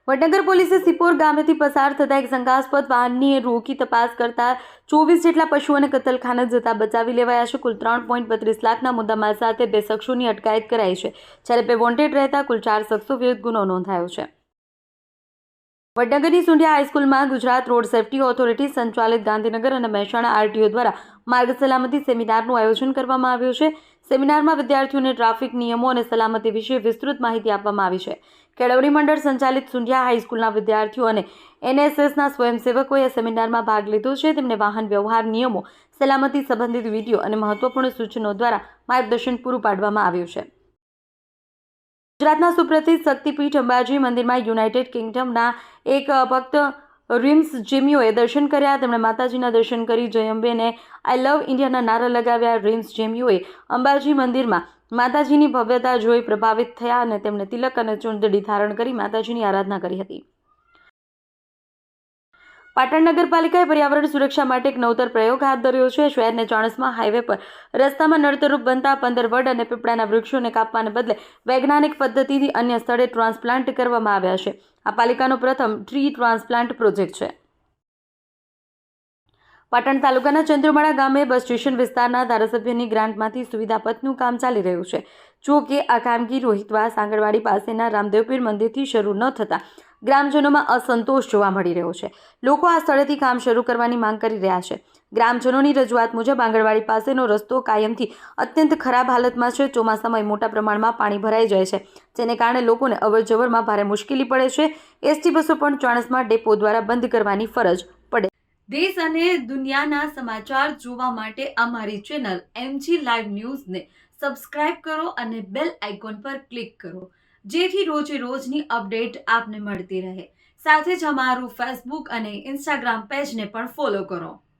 વડનગર પોલીસે સિપોર ગામેથી પસાર થતા એક શંકાસ્પદ વાહનની રોકી તપાસ કરતા 24 જેટલા પશુઓને કતલખાને જતા બચાવી લેવાયા છે। કુલ 3.32 લાખના મુદ્દામાલ સાથે 2 શખ્સોની અટકાયત કરાઈ છે, જ્યારે 2 વોન્ટેડ રહેતા કુલ 4 શખ્સો વિરુદ્ધ ગુનો નોંધાયો છે। વડનગરની Sundhiya હાઈસ્કૂલમાં Gujarat road safety authority સંચાલિત ગાંધીનગર અને મહેસાણા આરટીઓ દ્વારા માર્ગ સલામતી સેમિનારનું આયોજન કરવામાં આવ્યું છે। સેમિનારમાં વિદ્યાર્થીઓને ટ્રાફિક નિયમો અને સલામતી વિશે વિસ્તૃત માહિતી આપવામાં આવી છે। કેળવણી મંડળ સંચાલિત સુંઢિયા હાઈસ્કૂલના વિદ્યાર્થીઓ અને એનએસએસના સ્વયંસેવકોએ સેમિનારમાં ભાગ લીધો છે। તેમને વાહન વ્યવહાર નિયમો, સલામતી સંબંધિત વિડીયો અને મહત્વપૂર્ણ સૂચનો દ્વારા માર્ગદર્શન પૂરું પાડવામાં આવ્યું છે। ગુજરાતના સુપ્રસિદ્ધ શક્તિપીઠ અંબાજી મંદિરમાં યુનાઇટેડ કિંગડમના એક ભક્ત રીમ્સ જેમીઓએ દર્શન કર્યા। તેમણે માતાજીના દર્શન કરી જય અંબે અને આઈ લવ ઇન્ડિયાના નારા લગાવ્યા। રીમ્સ જેમીઓએ અંબાજી મંદિરમાં માતાજીની ભવ્યતા જોઈ પ્રભાવિત થયા અને તેમણે તિલક અને ચુંદડી ધારણ કરી માતાજીની આરાધના કરી હતી। પાટણ નગરપાલિકાએ પર્યાવરણ સુરક્ષા માટે એક નવતર પ્રયોગ હાથ ધર્યો છે। શહેરને ચાણસ્મા હાઈવે પર રસ્તામાં નડતરરૂપ બનતા 15 વડ અને પીપળાના વૃક્ષોને કાપવાને બદલે વૈજ્ઞાનિક પદ્ધતિથી અન્ય સ્થળે ટ્રાન્સપ્લાન્ટ કરવામાં આવ્યા છે। આ પાલિકાનો પ્રથમ ટ્રી ટ્રાન્સપ્લાન્ટ પ્રોજેક્ટ છે। પાટણ તાલુકાના ચંદ્રમાળા ગામે બસ સ્ટેશન વિસ્તારના ધારાસભ્યની ગ્રાન્ટમાંથી સુવિધા પથનું કામ ચાલી રહ્યું છે। જો કે આ કામગીરી રોહિતવાસ આંગણવાડી પાસેના રામદેવપીર મંદિરથી શરૂ ન થતાં ગ્રામજનોમાં અસંતોષ જોવા મળી રહ્યો છે। લોકો આ સ્થળેથી કામ શરૂ કરવાની માંગ કરી રહ્યા છે। ગ્રામજનોની રજૂઆત મુજબ આંગણવાડી પાસેનો રસ્તો કાયમથી અત્યંત ખરાબ હાલતમાં છે। ચોમાસામાં મોટા પ્રમાણમાં પાણી ભરાઈ જાય છે, જેને કારણે લોકોને અવરજવરમાં ભારે મુશ્કેલી પડે છે। એસટી બસો પણ ચાણસ્મા ડેપો દ્વારા બંધ કરવાની ફરજ પડે। દેશ અને દુનિયાના સમાચાર જોવા માટે અમારી ચેનલ MG લાઈવ ન્યૂઝને સબસ્ક્રાઇબ કરો અને બેલ આઇકોન પર ક્લિક કરો, જેથી રોજે રોજની અપડેટ આપને મળતી રહે। સાથે જ અમારું ફેસબુક અને ઇન્સ્ટાગ્રામ પેજને પણ ફોલો કરો।